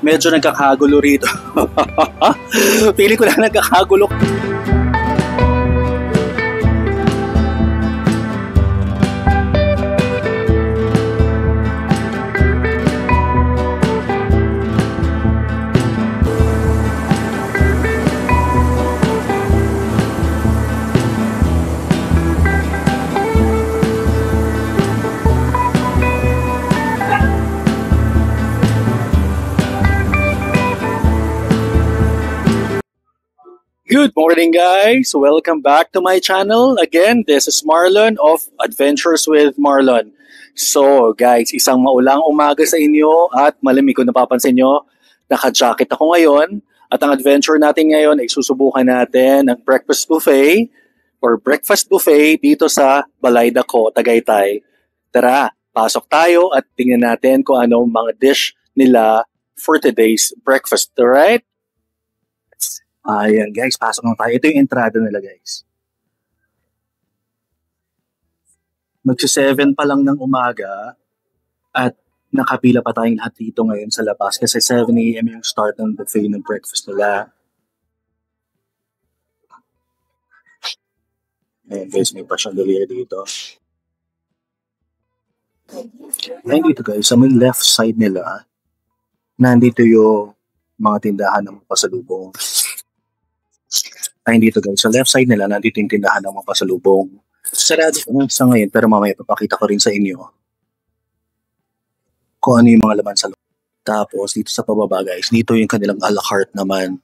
medyo nagkakagulo rito. Pili ko lang nagkakagulo. Good morning, guys. Welcome back to my channel. Again, this is Marlon of Adventures with Marlon. So, guys, isang maulang umaga sa inyo at malamig kung napapansin nyo, naka-jacket ako ngayon. At ang adventure natin ngayon ay susubukan natin ang breakfast buffet dito sa Balay Dako, Tagaytay. Tara, pasok tayo at tingnan natin kung ano mga dish nila for today's breakfast. Alright? Ayan guys, pasok na tayo. Ito yung entrada nila guys. Magsi-7 pa lang ng umaga at nakapila pa tayong lahat dito ngayon sa labas kasi 7 a.m. yung start ng buffet ng breakfast nila. Ayan guys, may pa-chandelier dito. Ayan dito guys, sa may left side nila, nandito yung mga tindahan ng pasalubong. Ay, dito guys. Sa left side nila, nandito yung tindahan ng mga pasalubong. Sarado sa ngayon, pero mamaya papakita ko rin sa inyo kung ano yung mga laman sa loob. Tapos, dito sa pababa guys, dito yung kanilang a la carte naman.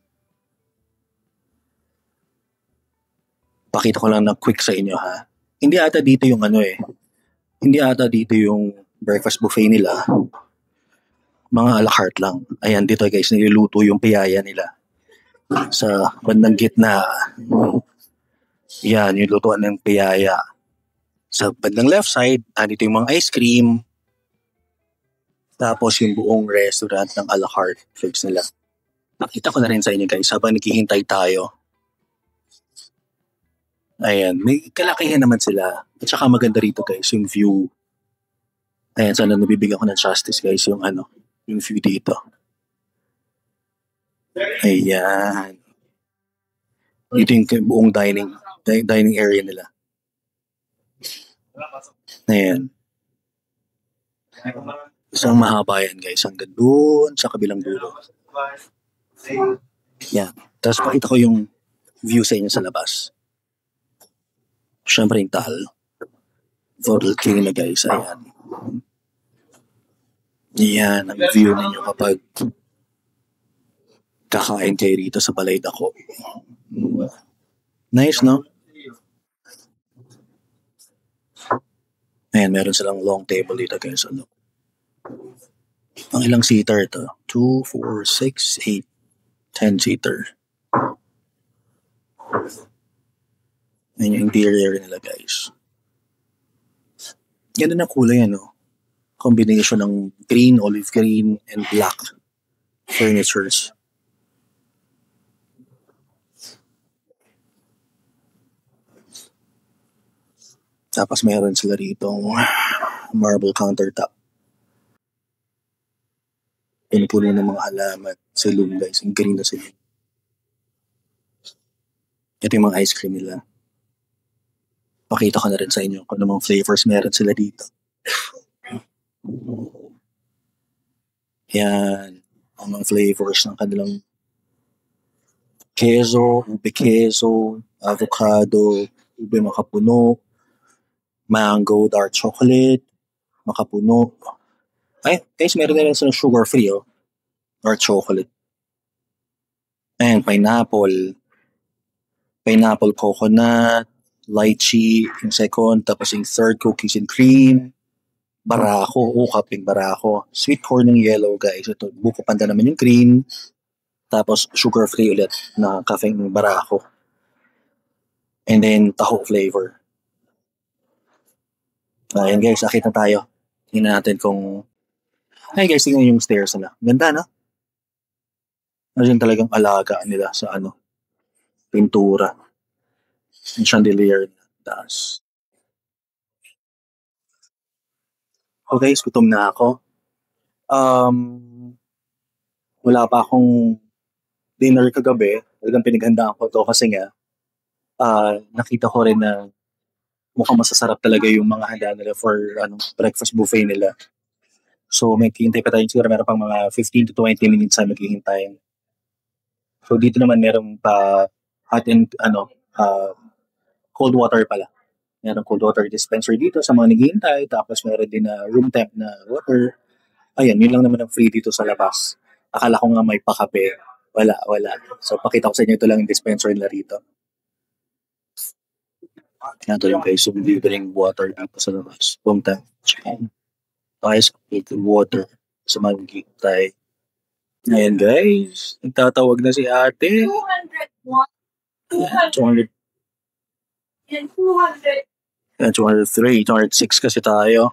Pakita ko lang na quick sa inyo ha. Hindi ata dito yung Hindi ata dito yung breakfast buffet nila. Mga a la carte lang. Ayan, dito guys, niluluto yung piyaya nila. Sa bandang gitna, yan, yung lutuan ng piyaya. Sa bandang left side, andito yung mga ice cream. Tapos yung buong restaurant ng a la carte fix nila. Nakita ko na rin sa inyo guys, habang naghihintay tayo. Ayan, may kalakihan naman sila. At saka maganda rito guys, yung view. Ayan, sana nabibigyan ko ng justice guys, yung view dito. Ayan. Ito yung buong dining area nila. Ayan. Isang mahaba yan guys. Hanggang doon sa kabilang dulo. Yan. Tapos pakita ko yung view sa inyo sa labas. Siyempre yung tahal. Total king na guys. Ayan. Yan ang view ninyo kapag kakain kayo rito sa Balay Dako. Nice, no? Ayan, meron silang long table dito guys. Ang ilang seater ito? 2, 4, 6, 8, 10 seater. Ayan yung interior nila guys. Ganda na kulay combination ng green, olive green, and black furnitures. Tapos mayroon sila rito marble countertop. Pinupuno ng mga halaman. Silong guys. Ang green na silong. Ito yung mga ice cream nila. Pakita ko na rin sa inyo kung anong flavors meron sila dito. Yan. Ang mga flavors ng kanilang queso, ube queso, avocado, ube makapuno, mango, dark chocolate, makapuno. Ay, guys, meron na rin sa sugar-free, dark chocolate. And pineapple, coconut, lychee, yung second, tapos yung third, cookies and cream, barako, kaping barako, sweet corn ng yellow, guys. Ito, buko panda naman yung green, tapos sugar-free ulit na kafeng barako. And then, taho flavor. Ayan guys, akit na tayo. Tingnan natin kung... Ay guys, tingnan yung stairs nila. Ganda, no? Ano yung talagang alagaan nila sa pintura. Yung chandelier. Das. So guys, gutom na ako. wala pa akong dinner kagabi. Talagang pinaghandaan ko to kasi nga, nakita ko rin na mukhang masasarap talaga yung mga handa nila for breakfast buffet nila. So may hintay pa tayo siguro meron pang mga 15 to 20 minutes na maghihintay. So dito naman meron pa hot and cold water pala. Meron cold water dispenser dito sa mga naghihintay. Tapos meron din na room temp na water. Ayan, yun lang naman ang free dito sa labas. Akala ko nga may pakape. Wala, wala. So pakita ko sa inyo ito lang yung dispenser nila rito. Yan ito yung guys, yung libreng water dito sa labas. Room temp. Ice cold water sa mga naghihintay. Ayan guys, nagtatawag na si ate. 200. 203, 206 kasi tayo.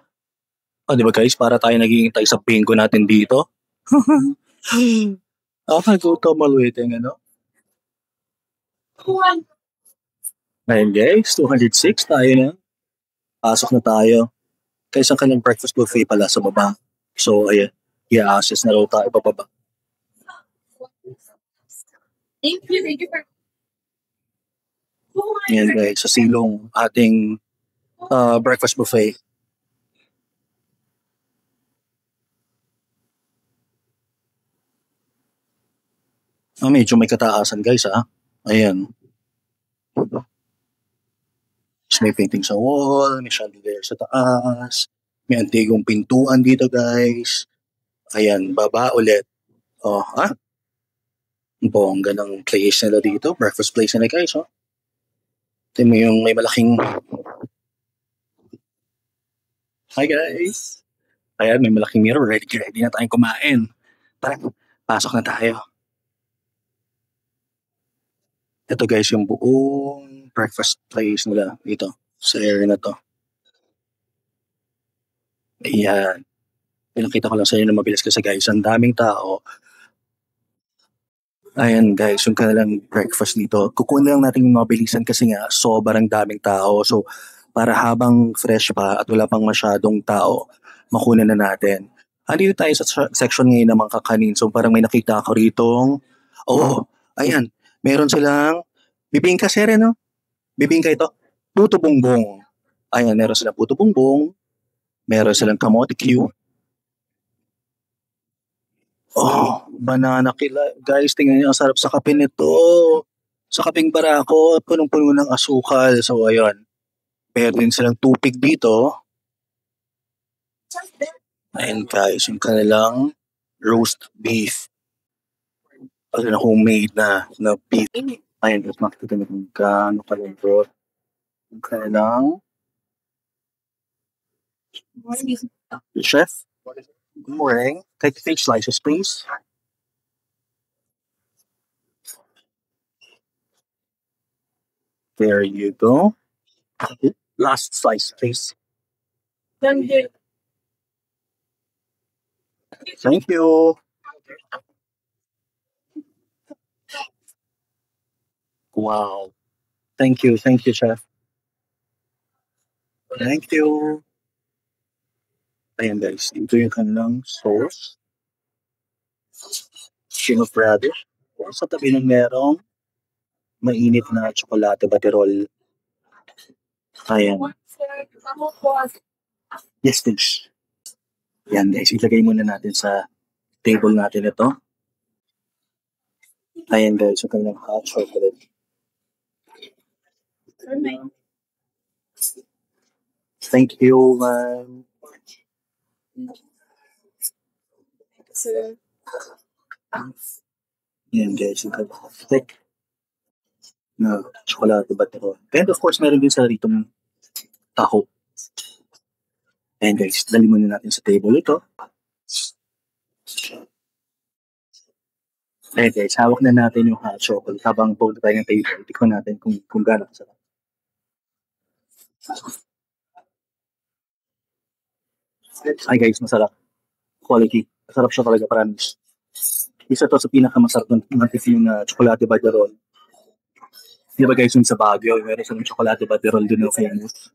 Di ba guys, para tayo naghihintay sa bingo natin dito. Nakakagutom maluwiting Ayan guys, 206 tayo na. Pasok na tayo. Kaysa kanyang breakfast buffet pala sa baba. So ayan, i-access na raw tayo bababa. Thank you for... Ayan guys, sa silong ating breakfast buffet. Medyo may kataasan guys Ayan. May painting sa wall, may chandelier sa taas, may antigong pintuan dito guys. Ayan, baba ulit. Bongga ng place nila dito. Breakfast place nila guys Ito mo yung may malaking... Hi guys! Ayan, may malaking mirror. Ready na tayong kumain. Tara, pasok na tayo. Ito guys, yung buong breakfast place nila dito sa area na to. Ayan. Pinakita ko lang sa inyo na mabilis kasi guys, ang daming tao. Ayan guys, yung kanilang breakfast dito. Kukunin lang natin yung mabilisan kasi nga sobrang daming tao. So, para habang fresh pa at wala pang masyadong tao, makunan na natin. Andito tayo sa section ngayon ng mga kakanin. So, parang may nakita ako ritong, ayan, meron silang bibingka sere, no? Bibingka ito. Puto bongbong. Ayan, meron silang puto bongbong. Meron silang kamote Q. Banana kila. Guys, tingnan niyo, ang sarap sa kape nito. Sa kapeng barako, punong-puno ng asukal. So, ayun. Meron din silang tupig dito. Ayan guys, yung kanilang roast beef. Ano na homemade na beef. Ayan, guys, makikita niyo kung gaano kalambot. Yung kanilang chef. Good morning. Take 3 slices, please. There you go. Last slice, please. Thank you. Wow. Thank you, chef. Thank you. Ayan guys, ito yung kanilang sauce. King of radish. Sa tabi ng merong mainit na tsokolate baterol. Ayan. Yes, please. Ayan guys, ilagay muna natin sa table natin ito. Ayan guys, yung kanilang hot chocolate. Thank you, ma'am. Ayan guys, yung kanilang thick na chocolate baterol. And of course, meron din sa ritong taho. Ayan guys, dali muna natin sa table ito. Ayan guys, hawak na natin yung hot chocolate habang pumunta tayo ng table. Tikman natin kung gano'n kasarap. Ay guys, masarap. Quality. Masarap siya talaga, promise. Isa to sa pinakamasarap ng yung chocolate baterol. Di ba guys, yung sa Baguio, meron silang chocolate baterol dun na famous.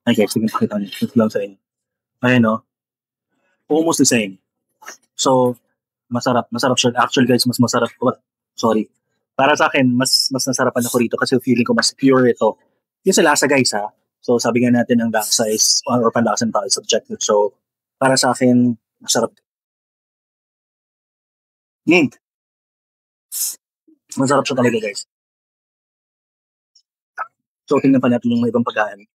Ay guys, sige pakita nyo. Ito lang sa inyo. Ayan Almost the same. So, Masarap siya. Actually guys, mas masarap. Sorry. Para sa akin, mas nasarapan ako rito kasi feeling ko mas pure ito. Yung sa lasa guys ha. So sabi nga natin ang lasa is, or panlasa ng tao is subjective. So para sa akin, masarap. Mm, masarap siya talaga guys. So tingnan pa natin yung mga ibang pagkain.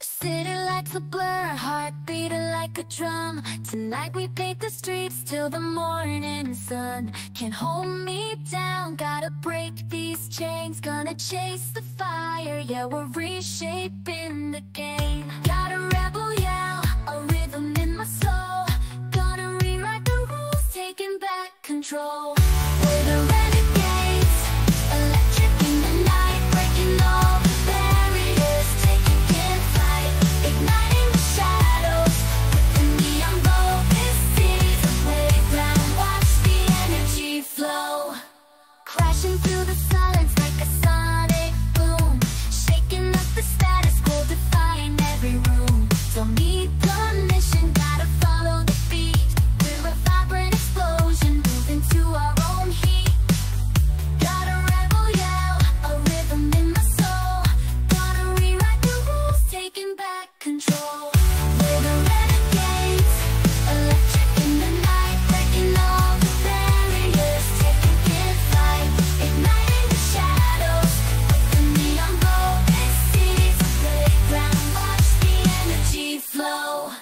City lights a blur, heart beating like a drum. Tonight we paint the streets till the morning sun. Can't hold me down, gotta break these chains. Gonna chase the fire, yeah, we're reshaping the game. Got a rebel yell, a rhythm in my soul. Gonna rewrite the rules, taking back control. We're the renegades, electric in the night, breaking all the barriers, taking flight, igniting the shadows. With the neon glow, this city's a playground. Watch the energy flow, crashing through the silence like a sonic boom, shaking up the status quo, defying every room. Don't need permission, gotta follow the beat. We're a vibrant explosion, moving to our own heat. Got a rebel yell, a rhythm in my soul. Gonna rewrite the rules, taking back control. We're the renegades, electric in the night, breaking all the barriers, taking flight, igniting the shadows. With the neon glow, this city's a playground. Watch the energy flow.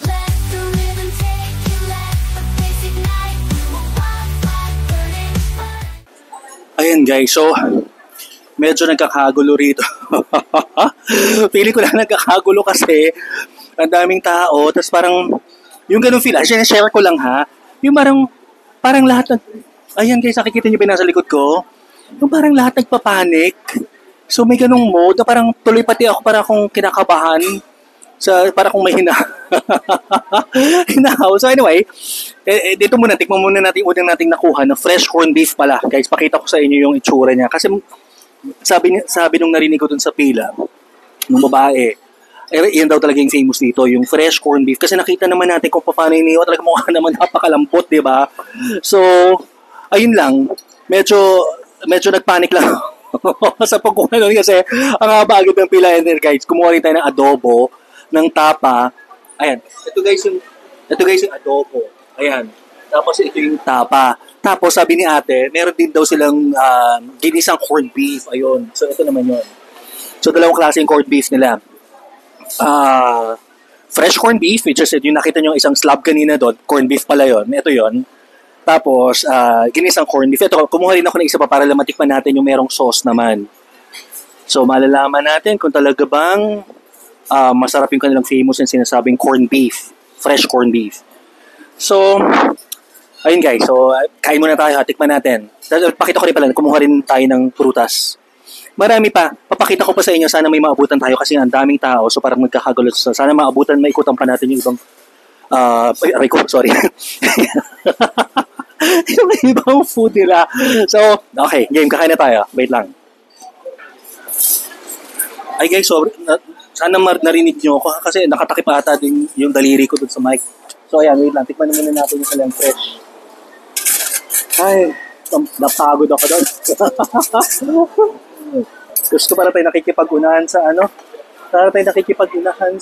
Let the rhythm take you, let the bass ignite. We're a wildfire burning, burning. Ayan guys, so medyo nagkakagulo rito. Feeling ko lang nagkakagulo kasi ang daming tao, tapos parang yung ganung feel, share ko lang ha, yung parang lahat ayan guys, nakikita niyo ba nasa likod ko? Yung parang lahat nagpapanik. So may ganung mode na parang tuloy pati ako para akong kinakabahan para kung may hinahaw. So anyway, dito muna, tikman muna natin yung unang nating nakuha na fresh corned beef pala. Guys, pakita ko sa inyo yung itsura niya. Kasi sabi nung narinig ko dun sa pila, nung babae, yan daw talaga yung famous dito, yung fresh corned beef. Kasi nakita naman natin kung paano iniwa, talaga mukha naman napakalambot, di ba? So, ayun lang, medyo nagpanic lang sa pagkuha nun kasi ang haba agad ng pila. And then guys, kumuha rin tayo ng adobo, ng tapa. Ayan, ito guys yung adobo. Ayan. Tapos ito yung tapa. Tapos sabi ni ate, meron din daw silang ginisang corned beef. Ayun. So ito naman yun. So dalawang klase yung corned beef nila. Fresh corned beef, which is yung nakita nyo isang slab kanina doon, corned beef pala yun. Ito yun. Tapos, ginisang corned beef. Ito, kumuha rin ako ng isa pa para matikman natin yung merong sauce naman. So, malalaman natin kung talaga bang masarap yung kanilang famous yung sinasabing corned beef. Fresh corned beef. So, ayun guys. So, kain muna tayo. Tikman natin. Pakita ko rin pala, kumuha rin tayo ng prutas. Marami pa. Papakita ko pa sa inyo. Sana may maabutan tayo kasi ang daming tao. So, parang magkakagulo. Sana maabutan, maikutan pa natin yung ibang sorry. Yung ibang food nila. So, okay. Game, kakain na tayo. Wait lang. Ay guys, sana narinig nyo ako kasi nakatakip ata din yung daliri ko dun sa mic. So ayan, wait lang. Tikman muna natin yung salang fresh. Ay, napagod ako doon. Gusto para tayo nakikipag-unahan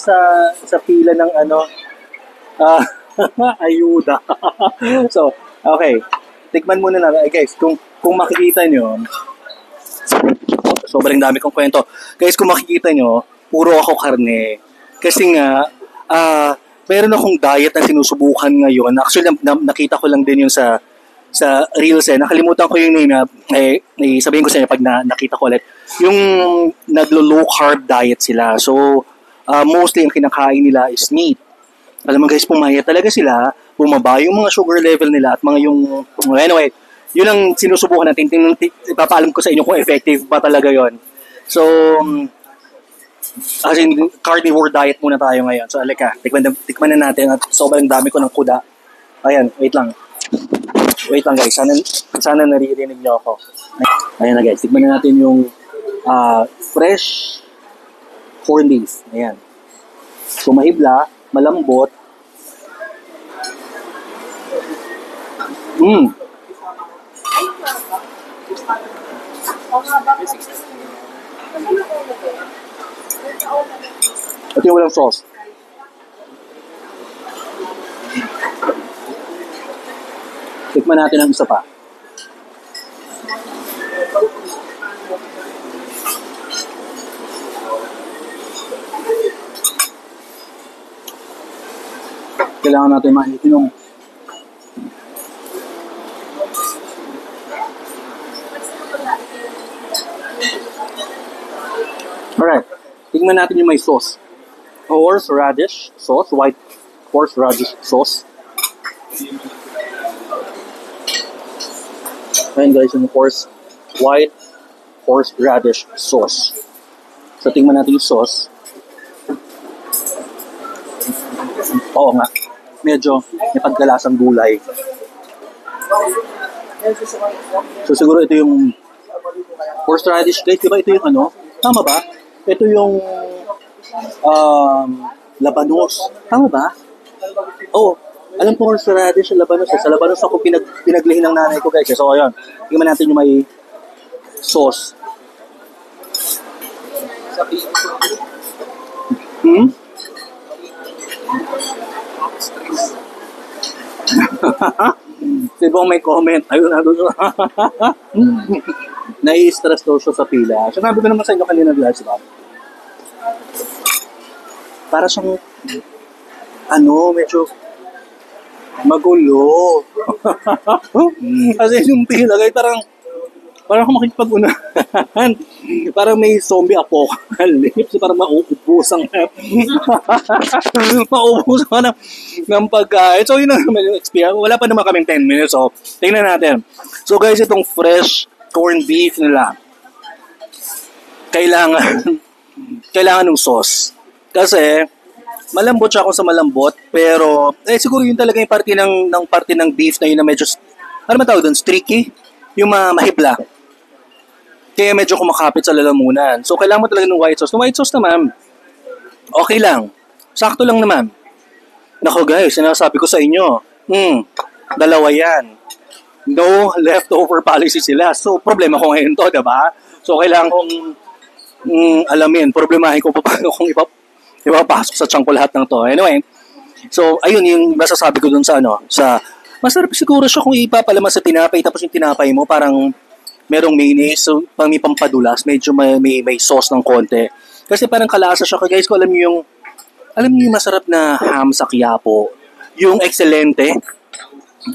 sa sa pila ng ayuda. So, okay. Tikman muna natin. Ay guys, kung makikita nyo, sobrang dami kong kwento. Guys, kung makikita nyo, puro ako karne. Kasi nga, meron akong diet na sinusubukan ngayon. Actually, nakita ko lang din yun sa Reels eh. Nakalimutan ko yung name sabihin ko sa inyo pag nakita ko ulit. Yung naglo-low carb diet sila. So, mostly yung kinakain nila is meat. Alam mo guys, pumayat talaga sila. Bumaba yung mga sugar level nila at mga yung... Anyway, yun ang sinusubukan natin. Ipapaalam ko sa inyo kung effective ba talaga yon. So, as in, carnivore diet muna tayo ngayon. So, alika, tikman na natin at sobrang dami ko ng kuda. Ayan, wait lang guys. Sana naririnig nyo ako. Ayan na guys, tikman na natin yung fresh corned beef. Ayan. So, mahibla, malambot. Mm. Ito yung walang sauce. Tikman natin ang isa pa. Kailangan natin maiinom. Alright, tingnan natin yung may sauce. Horseradish sauce, white horseradish sauce. Ayan guys, yung white horseradish sauce. So tingnan natin yung sauce. Oo nga, medyo may pagkalasang gulay. So siguro ito yung horseradish guys, diba ito yung ano? Tama ba? Ito yung labanos. Tama ba? Oh, alam ko horseradish yung labanos. Sa labanos ako pinaglihin ng nanay ko guys. So ayun, tingnan natin yung may sauce. Sibong may comment. Ayun, nai-stress daw siya sa pila. Sinabi ko naman sa inyo kanina guys, diba? Para siyang, medyo magulo. Kasi yung pila, guys, parang ako makikipag-unahan. Parang may zombie apocalypse. Parang mauubusan mauubusan ng pagkain. So, yun naman yung experience. Wala pa naman kaming 10 minutes. So, tingnan natin. So, guys, itong fresh corned beef nila, kailangan ng sauce. Kasi, malambot siya ako sa malambot, pero, siguro yun talaga yung parte ng beef na yun na medyo, ano man tawag doon, streaky? Yung mahibla. Kaya medyo kumakapit sa lalamunan. So, kailangan mo talaga ng white sauce. Yung white sauce naman, okay lang. Sakto lang naman. Nako guys, sinasabi ko sa inyo, dalawa yan. No leftover policy sila. So, problema ko ngayon to, diba? So, kailangan kong alamin, problemahin ko pa paano kung ipapasok sa tiyan ko lahat ng to. Anyway, so, ayun yung masasabi ko dun sa masarap siguro siya kung ipapalaman sa tinapay, tapos yung tinapay mo parang merong mayonnaise, so pang may pampadulas, medyo may sauce ng konti. Kasi parang kalasa siya. Guys, ko alam niyo yung masarap na ham sa Quiapo, yung Excelente.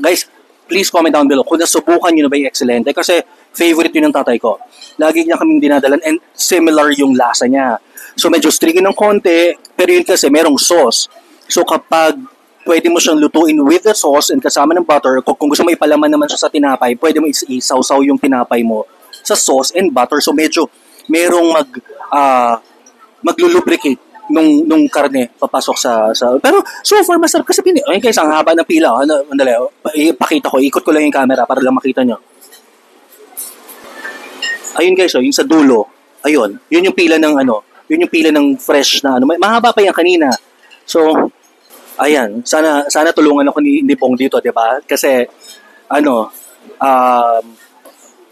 Guys, please comment down below kung nasubukan nyo na ba yung Excelente, kasi favorite yun ng tatay ko. Lagi niya kaming dinadalan and similar yung lasa niya. So medyo sticky ng konti, pero yun kasi merong sauce. So kapag pwede mo siyang lutuin with the sauce and kasama ng butter, kung gusto mo ipalaman naman siya sa tinapay, pwede mo isaw-saw yung tinapay mo sa sauce and butter. So medyo merong maglulubricate nung karne papasok sa pero so far masarap kasi ayun guys, ang haba ng pila. Andali, ipakita ko, ikot ko lang yung camera para lang makita nyo. Ayun guys, yung sa dulo, ayun, yun yung pila ng fresh na mahaba pa yan kanina. So ayan, sana tulungan ako ni Bong dito, 'di ba? Kasi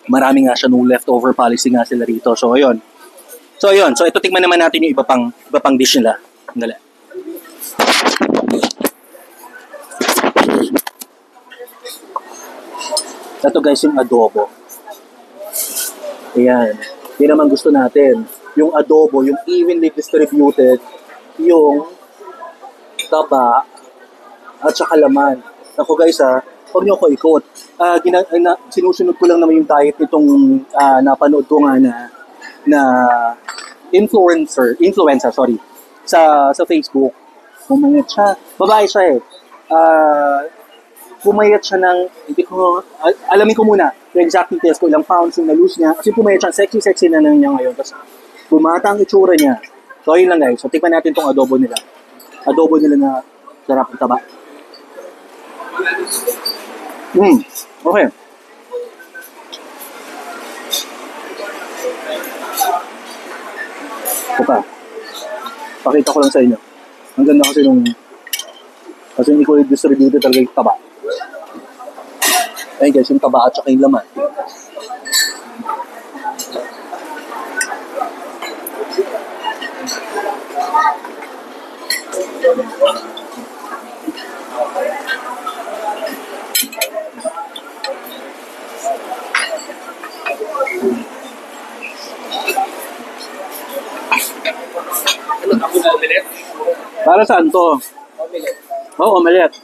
marami nga siya nung leftover policy nga sila rito. So ayun. So ito tingnan naman natin yung iba pang dish nila. Dali. Ito guys yung adobo. Ayan. Hindi naman gusto natin. Yung adobo, yung evenly distributed, yung taba at saka laman. Ako guys huwag niyo ako ikot. Sinusunod ko lang naman yung diet nitong napanood ko nga na influencer sa Facebook. Pumayat siya. Babae siya pumayat siya ng, alamin ko muna, yung exact details ko, ilang pounds yung na-lose niya. Kasi pumayat siya, sexy na niya ngayon. Tapos bumata ang itsura niya. So ayun lang guys. So tikman natin tong adobo nila. Adobo nila na sarap ng taba. Okay. Ito pakita ko lang sa inyo. Ang ganda kasi hindi ko i-distributed talaga yung taba. Ayun guys, yung taba at saka yung laman. Para saan to? Oh, omelette.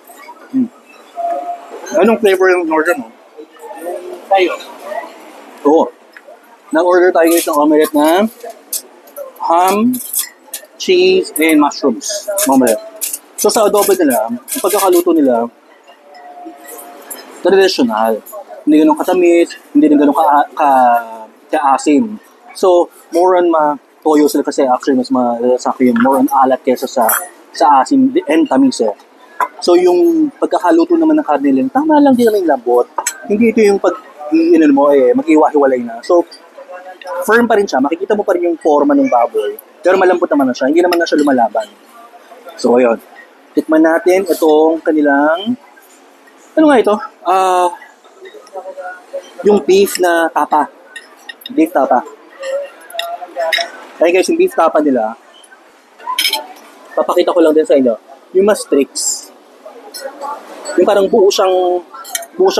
Anong flavor yung order mo? Tayo. Oo. Nag-order tayo guys ng omelette na ham, cheese, and mushrooms. Omelette. So sa adobo nila, ang pagkakaluto nila, traditional. Hindi ganun katamis, hindi ganun ka-asim. So, more on toyo sila kasi actually mas masakit yung more on alat kesa sa asim and tamis eh. So, yung pagkakaluto naman ng karne nila, tama lang din naman yung lambot. Hindi ito yung mag-iwa-hiwalay na. So, firm pa rin siya. Makikita mo pa rin yung forma ng baboy. Pero malambot naman na siya. Hindi naman na siya lumalaban. So, ayun. Tikman natin itong kanilang... Ano nga ito? Yung beef na tapa. Beef tapa. Kaya guys, yung beef tapa nila, papakita ko lang din sa inyo. Yung mastrix. Yung parang buo siyang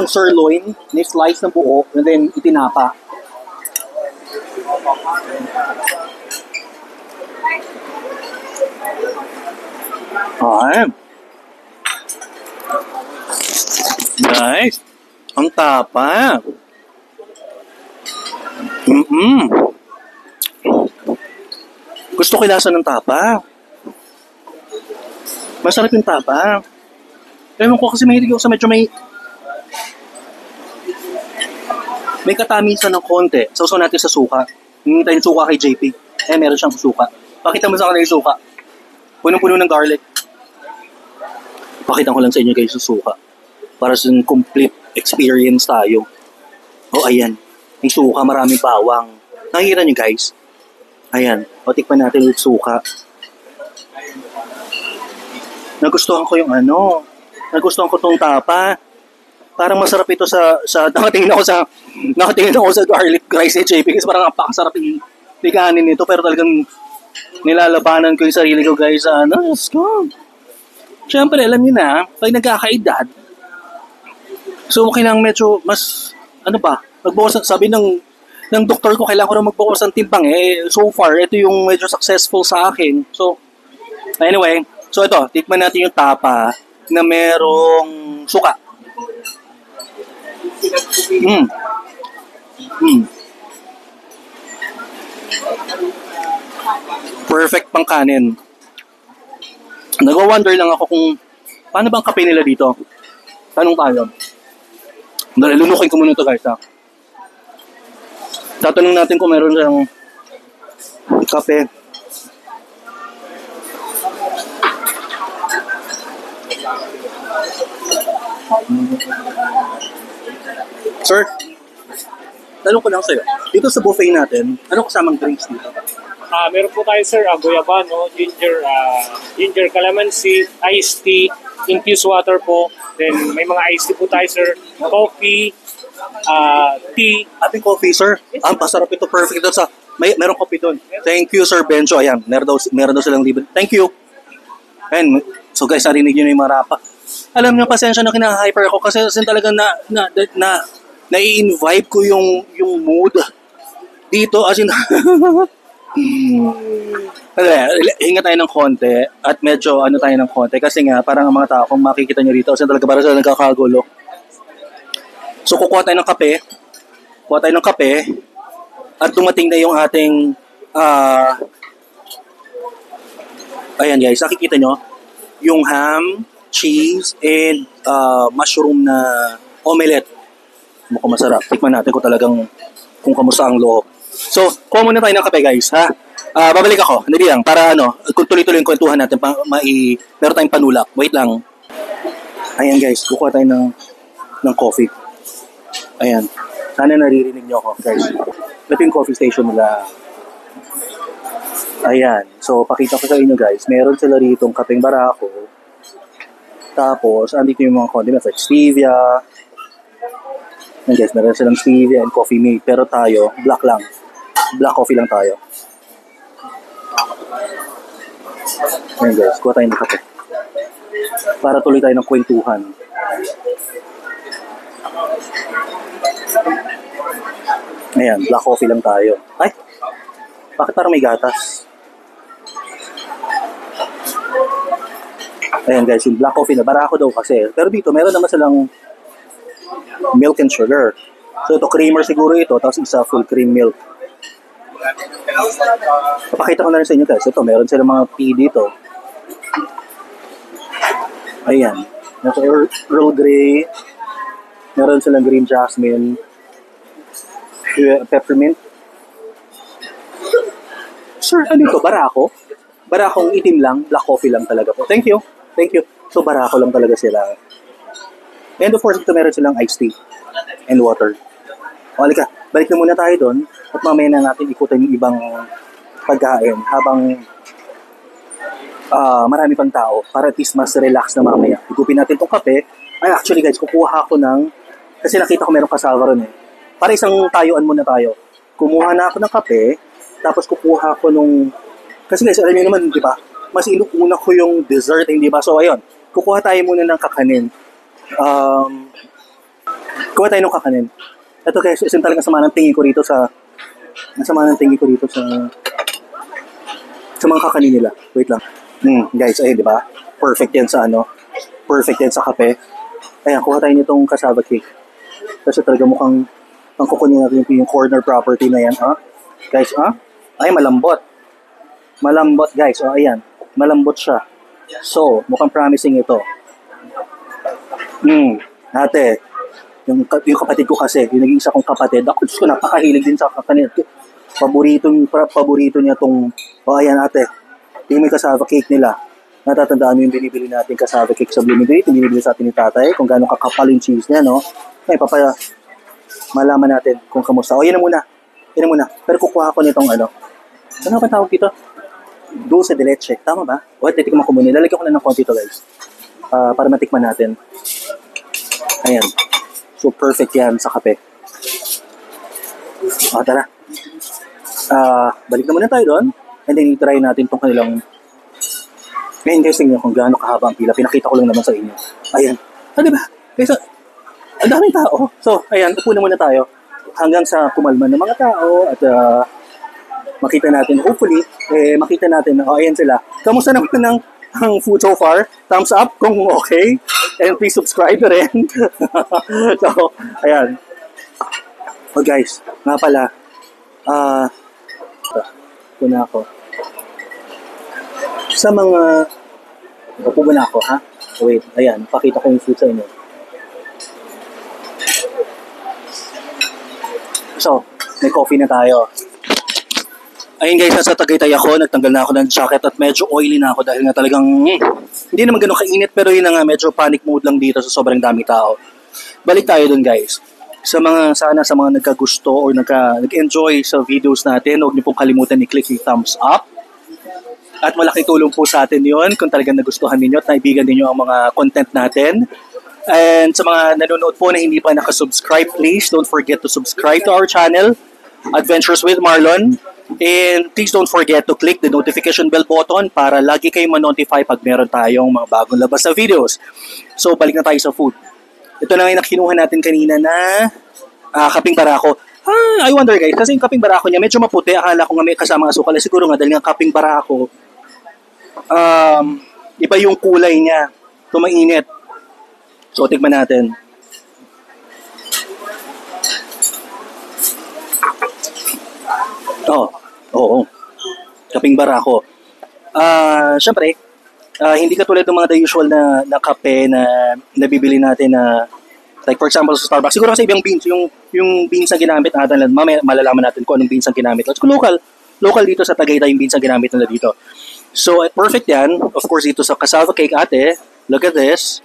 sirloin, ni-slice ng buo, and then itinapa. Ay. Nice. Ang tapa. Gusto ko ilasa ng tapa. Masarap yung tapa. Ewan ko kasi mahilig ako sa medyo may katamisan ng konti. Sausaw natin sa suka. Hindi tayo suka kay JP. Meron siyang suka. Pakita mo sa kanila yung suka. Punong-puno ng garlic. Pakita ko lang sa inyo guys yung suka. Para sa complete experience tayo. Oh, ayan. May suka, maraming bawang. Nakikita nyo guys? Ayan. O, tikpan natin yung suka. Nagustuhan ko yung Nagustuhan ko tong tapa. Parang masarap ito sa nakatingin ako sa garlic rice ni JP kasi parang napakasarap ikanin nito pero talagang nilalabanan ko yung sarili ko guys let's go. Siyempre alam niyo na pag nagkakaedad so kailangan medyo mas magbawas sabi ng doktor ko kailangan ko na magbawas ng timbang so far ito yung medyo successful sa akin. So anyway, so ito tikman natin yung tapa na merong suka. Perfect pang kanin. Nag-wonder lang ako kung paano bang kape nila dito. Tanong tayo. Lunukin ko muna ito guys ha. Tatanong natin kung meron silang kape. Sir, tanong ko lang sa'yo. Dito sa buffet natin, ano kasamang drinks dito? Meron po tayo sir, guyabano, ginger calamansi, iced tea, infused water po. Then may mga iced tea po tayo sir, coffee, tea. Ating coffee sir, ang pasarap ito, perfect ito sa meron coffee doon. Thank you Sir Benjo. Ayan, meron daw silang libre. Thank you. And so guys, narinig nyo na yung marapa. Alam nyo, pasensya na kina-hyper ako kasi talagang nai-invite ko yung mood dito as in hinga tayo ng konti at medyo tayo ng konti kasi nga parang ang mga tao kung makikita nyo rito kasi talaga parang sila nagkakagulo. So kukuha tayo ng kape at dumating na yung ating ayan guys, nakikita nyo yung ham, cheese, and mushroom na omelette. Mukhang masarap. Tikman natin kung kamusta ang loob. So, kuha muna tayo ng kape guys, ha? Babalik ako. Hindi lang, para kung tuloy-tuloy yung kwentuhan natin, meron tayong panulak. Wait lang. Ayan guys, kukuha tayo ng coffee. Ayan. Sana naririnig nyo ako guys. Ito yung coffee station nila. Ayan. So, pakita ko sa inyo guys. Meron sila rito ng kapeng barako. Tapos, andito yung mga condiments like stevia. Ayan guys, meron silang stevia and coffee mate. Pero tayo, black lang. Black coffee lang tayo. Ayan guys, kuha tayo ng kape. Para tuloy tayo ng kwentuhan. Ayan, black coffee lang tayo. Ay! Bakit parang may gatas? Ayan guys, yung black coffee na barako daw kasi. Pero dito, meron naman silang milk and sugar. So ito, creamer siguro ito, tapos isa full cream milk. Papakita ko na rin sa inyo guys. Ito, meron silang mga tea dito. Ayan. Nasa Earl Grey. Meron silang green jasmine. Peppermint. Sir, ano ito? Barako? Barakong itim lang. Black coffee lang talaga po. Thank you. Thank you. So, barako lang talaga sila. And of course, ito meron silang iced tea and water. O, halika. Balik na muna tayo doon at mamaya na natin ikutin yung ibang pagkain habang marami pang tao para at least mas relax na mamaya. Igupin natin itong kape. Ay, actually guys, kukuha ko ng kasi nakita ko merong kasama ron eh. Para isang tayuan muna tayo. Kumuha na ako ng kape tapos kukuha ko nung kasi guys, alam niyo naman, di ba? Mas inuuna ko yung dessert, hindi ba? So, ayun. Kukuha tayo muna ng kakanin. Kuha tayo ng kakanin. Ito guys, isin talaga sama ng tingin ko rito sa mga kakanin nila. Wait lang. Guys, ayun, di ba? Perfect yan sa perfect yan sa kape. Ayan, kuha tayo nitong cassava cake. Kasi talaga mukhang ang kukunin natin yung corner property na yan, ha? Guys, ha? Ay, malambot. Malambot, guys. O, ayan. Malambot siya. So, mukhang promising ito. Ate, yung kapatid ko kasi, yung naging isa kong kapatid, ako gusto ko napakahilig din sa kakanin. Paborito niya tong, o ayan ate, yung may cassava cake nila. Natatandaan mo yung binibili natin cassava cake sa Bloomingdale, yung binibili sa atin ni tatay, kung gaano kakapal yung cheese niya, no? Ay, malaman natin kung kamusta. O, yan na muna. Pero kukuha ko nitong ano ba tawag dito? Dulce de leche. Tama ba? O, titikman ko muna. Lalagyan ko na ng konti ito, guys. Para matikman natin. Ayan. So, perfect yan sa kape. O, tara. Balik na muna tayo doon. And then, i-try natin itong kanilang ngayon guys, tingnan kung gaano kahaba ang pila. Pinakita ko lang naman sa inyo. Ayan. Diba? Guys, ang daming tao. So, ayan. Upo na muna tayo. Hanggang sa kumalman ng mga tao. At makita natin, hopefully, makita natin, ayan sila. Kamusta naman ang food so far? Thumbs up kung okay. And please subscribe na rin. So, ayan. Oh guys, nga pala. Ito na ako. Sa mga... Upo na ako, ha? Wait, ayan. Pakita ko yung food sa inyo. So, may coffee na tayo. Ayun guys, nasa Tagaytay ako, nagtanggal na ako ng jacket at medyo oily na ako dahil nga talagang hindi naman ganun kainit pero yun na nga medyo panic mode lang dito sa sobrang daming tao. Balik tayo dun guys. Sa mga nagkagusto or nag-enjoy sa videos natin, huwag niyo pong kalimutan i-click yung thumbs up. At malaking tulong po sa atin yun kung talagang nagustuhan ninyo at naibigan ninyo ang mga content natin. And sa mga nanonood po na hindi pa nakasubscribe, please don't forget to subscribe to our channel, Adventures with Marlon. And please don't forget to click the notification bell button para lagi kayong ma-notify pag meron tayong mga bagong labas na videos. So, balik na tayo sa food. Ito na yung nakinuha natin kanina na kaping barako. I wonder guys, kasi yung kaping barako niya medyo maputi. Akala ko nga may kasamang asukal. Siguro nga dahil nga kaping barako, iba yung kulay niya. Ito mainit. So, tignan natin. Oo. Kaping barako. Siyempre, hindi katulad ng mga the usual na kape na nabibili natin na like for example sa Starbucks. Siguro kasi ibang beans, yung beans na ginamit natin, mamaya malalaman natin kung anong beans ang ginamit. At local dito sa Tagaytay yung beans ang ginamit nila dito. So, perfect yan. Of course, dito sa cassava cake ate, look at this.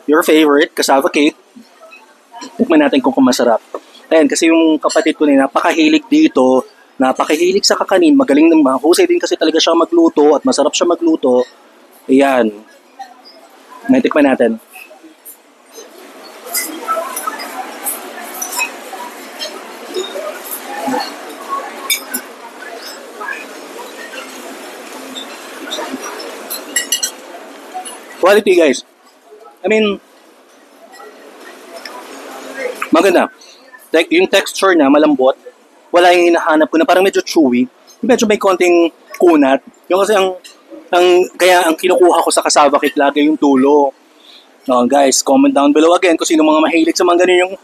Your favorite, cassava cake. Tikman natin kung masarap. Ayan, kasi yung kapatid ko na napakahilig dito, napakahilig sa kakanin, magaling naman. Husay din kasi talaga siya magluto at masarap siya magluto. Ayan. May tikman natin. Quality, guys. I mean, maganda. Like, yung texture niya, malambot. Wala yung hinahanap ko na parang medyo chewy. Medyo may konting kunat. Yung kasi kaya ang kinukuha ko sa cassava cake lagi yung dulo. No, guys, comment down below again kung sino mga mahilig sa mga ganun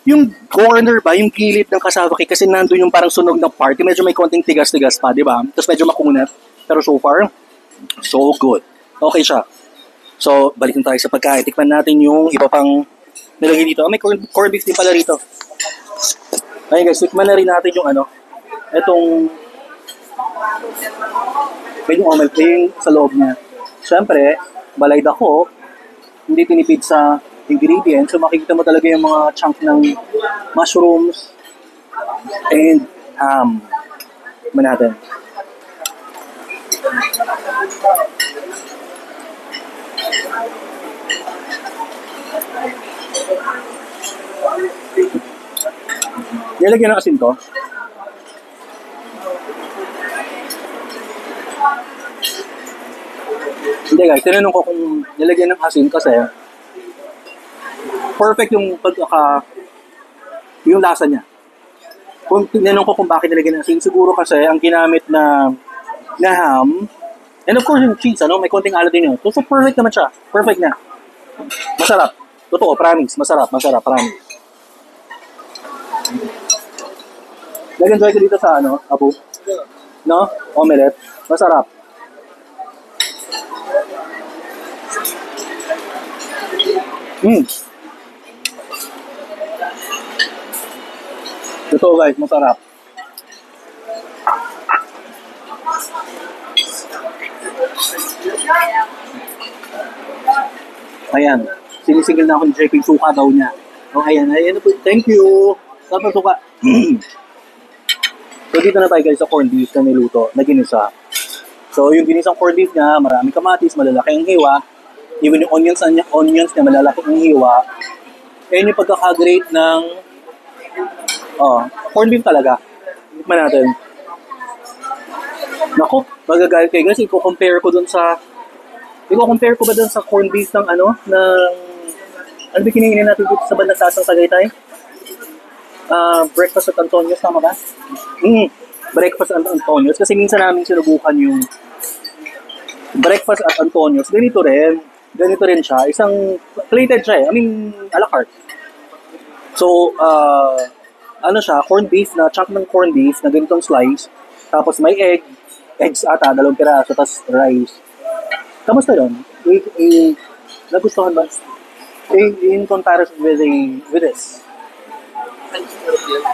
yung corner ba, yung gilid ng cassava cake kasi nandun yung parang sunog na part. Medyo may konting tigas-tigas pa, di ba? Tapos medyo makunat. Pero so far, so good. Okay siya. So, balikan tayo sa pagkain. Tikman natin yung iba pang nilagay dito. May corned beef din pala rito. Ayun guys, tikman na rin natin yung itong yung omelette yung sa loob niya. Siyempre, balay dako, hindi tinipid sa ingredients. So, makikita mo talaga yung mga chunk ng mushrooms and ham. Tikman natin. Nilagyan ng asin to. Hindi guys, tinanong ko kung nilagyan ng asin kasi perfect yung yung lasa niya. Kung tinanong ko kung bakit nilagyan ng asin, siguro kasi ang ginamit na ham, and of course yung cheese, may konting alat din yun. So perfect naman siya. Perfect na. Masarap. Totoo, promise. Masarap, promise. Nag-enjoy ko dito sa Abu. No? Omelette. Masarap. Totoo guys, masarap. Ayan. Sinisingil na ako ni JP. Suka daw niya. Oh, ayan. Po. Thank you. Sarap suka. So, dito na tayo guys sa corned beef na niluto, na ginisa. So, yung ginisang corned beef niya, maraming kamatis, malalaki ang hiwa. Even yung onions niya, malalaki ang hiwa. Ayan yung pagkakagrate ng corned beef talaga. Tikman natin. Naku, magagalit kayo guys. Iko-compare ko ba dun sa corned beef ng ano ba kininginin natin dito sa Banasasang Tagaytay? Breakfast at Antonio's, tama ba? Breakfast at Antonio's. Kasi minsan namin sinubukan yung breakfast at Antonio's. Ganito rin siya. Isang plated siya I mean, a la carte. So, siya, corned beef na chunk ng corned beef na ganitong slice. Tapos may eggs ata, 2 piraso, tapos rice. Kamusta yun? Nagustuhan ba? In comparison with this.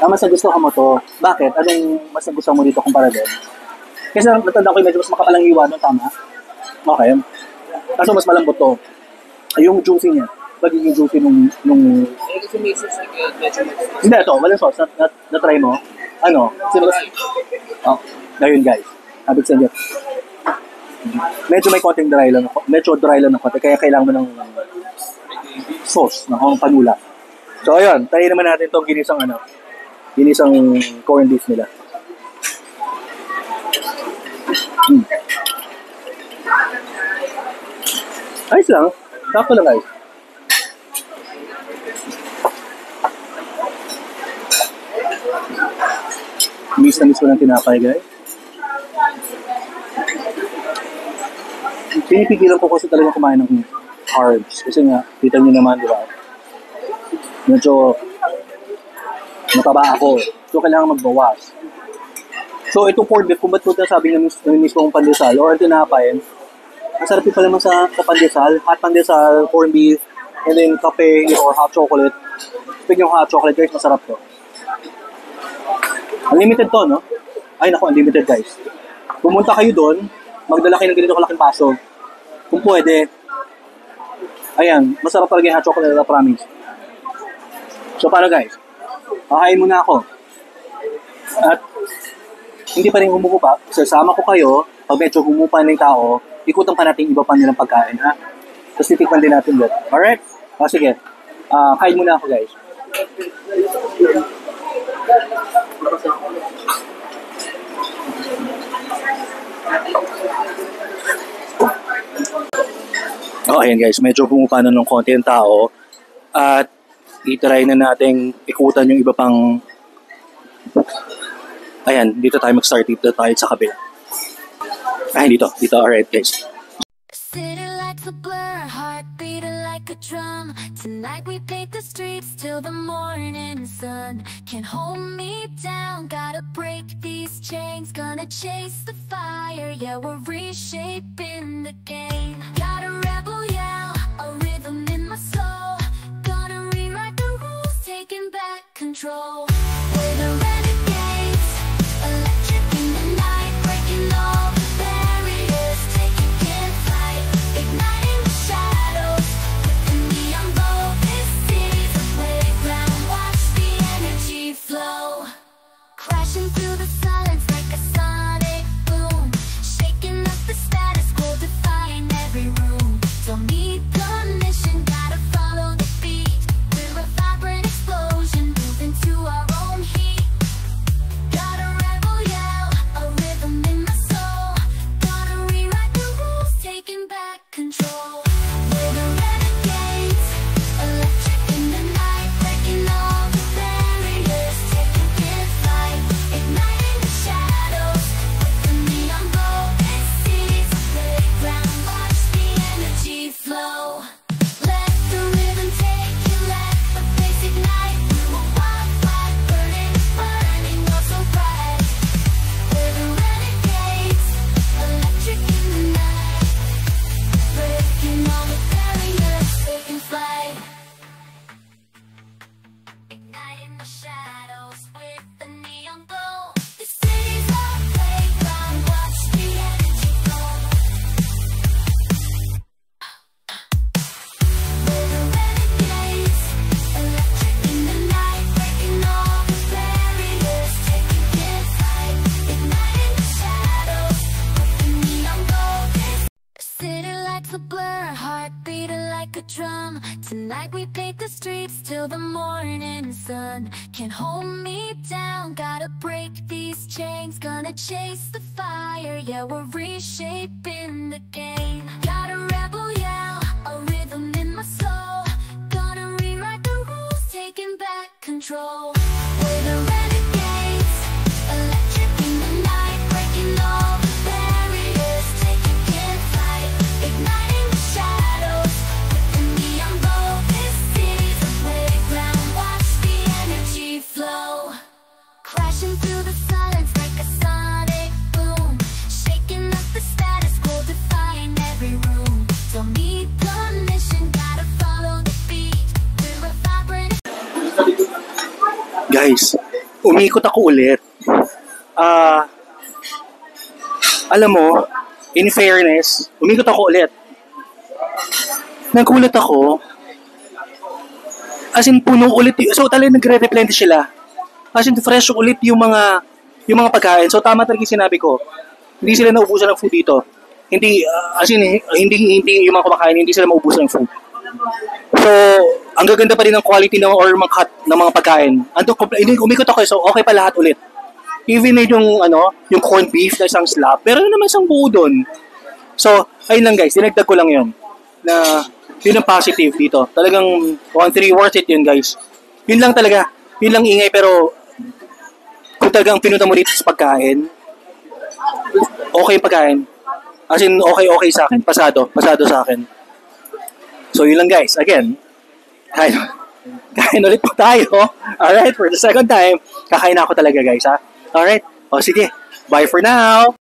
Mas nagustuhan mo to. Bakit? Anong mas nagustuhan mo dito kumpara din? Kasi natanda ko yung medyo mas makapalang hiwa no, tama? Okay. Kaso mas malambot to. Yung juicy niya. Magiging juicy nung... Hindi, ito. Walang sauce. Na-try mo. Ngayon guys. Habig sa medyo may konting dry lang. Medyo dry lang ng konti. Kaya kailangan mo ng sauce, ng panula. So, ayun. Try naman natin itong ginisang corned beef nila. Ayos lang. Sakto lang guys. Miss na miss ko ng tinapay guys. Pinipigilan ko kasi talaga kumain ng carbs. Kasi nga, kita nyo naman, di ba? Medyo mataba ako. So, kailangan magbawas. So, itong corned beef, kung ba't po sabi ng miss kong pandesal or tinapay, ang sarap pala naman sa pandesal. Hot pandesal, corned beef, and then kape or hot chocolate. Speaking of hot chocolate, guys, masarap to. Unlimited to, no? Ay, naku, unlimited, guys. Pumunta kayo doon, magdala kayo ng ganito kalaking paso. Kung pwede, ayan, masarap talaga yung hot chocolate na promise. So, paano guys? Kakain muna ako. At, hindi pa rin humupa. Sasama ko kayo, pag medyo humupa na yung tao, ikutan pa natin iba pa nilang pagkain, ha? Tapos titikman din natin doon. Alright? Sige. Kain muna ako guys. ayan guys, medyo pumupano ng konti ang tao. At itry na nating ikutan yung iba pang... Ayan, dito tayo mag-start. Dito tayo sa kabila. Ay, dito. Alright guys. City lights a blur, heart beating like a drum. Tonight we paint the streets till the morning sun. Can't hold me down, gotta break these chains. Gonna chase the fire, yeah, we're reshaping the game. Got a rebel yell, a rhythm in my soul. Gonna rewrite the rules, taking back control. We're the renegades, electric in the night, breaking all the barriers, taking flight, igniting the shadows. With the neon glow, this city's a playground. Watch the energy flow, crashing through the silence like a sonic boom, shaking up the status quo, defying every room. Don't need permission, gotta follow the beat. We're a vibrant explosion, moving to our own heat. Got a rebel yell, a rhythm in my soul. Gonna rewrite the rules, taking back control. We're the renegades, electric in the night, breaking all the barriers, taking flight, igniting the shadows. With the neon glow, this city's a playground. Watch the energy flow. Let the rhythm take you, let the bass ignite. Through a wildfire, burning, burning, oh so bright. We're the renegades, electric in the night, breaking all the barriers, taking flight, igniting the shadows with the neon glow. The city's our playground, watch the energy flow. We're the renegades, electric in the night, breaking all the barriers, taking flight, igniting the shadows with the neon glow. This city lights a blur, heart beating like a drum. Tonight we paint the streets till the morning sun. Can't hold me down, gotta break these chains. Gonna chase the fire, yeah, we're reshaping the game. Got a rebel yell, a rhythm in my soul. Gonna rewrite the rules, taking back control. We're the renegades, electric in the night, breaking all the barriers, taking flight, igniting the shadows. With the neon glow, this city's a playground. Watch the energy flow, crashing through the silence like a sonic boom, shaking up the status quo, defying every room. Don't need permission, gotta follow the beat. We're a vibrant... Guys, umikot ako ulit. Alam mo, in fairness, umikot ako ulit. Nagulat ako. As in, puno ulit. So, talagang nagre-replenish sila. As in, fresh ulit yung mga pagkain. So, tama talaga yung sinabi ko. Hindi sila naubusan ng food dito. Hindi, as in, hindi yung mga kumakain, hindi sila maubusan ng food. So, ang gaganda pa rin ng quality ng or mga cut ng mga pagkain. Hindi, umikot ako, so okay pa lahat ulit. Even yung corned beef na isang slab, pero naman isang buo doon. So, ayun lang guys, dinagdag ko lang yun. Na, yun ang positive dito. Talagang 1-3 worth it yun guys. Yun lang talaga. Yun lang ingay, pero kung talagang pinunta mo dito sa pagkain, okay yung pagkain. As in, okay sa akin. Pasado sa akin. So, yun lang guys. Again, kain ulit po tayo. Alright, for the second time, kakain ako talaga guys ha. Alright, o sige, bye for now.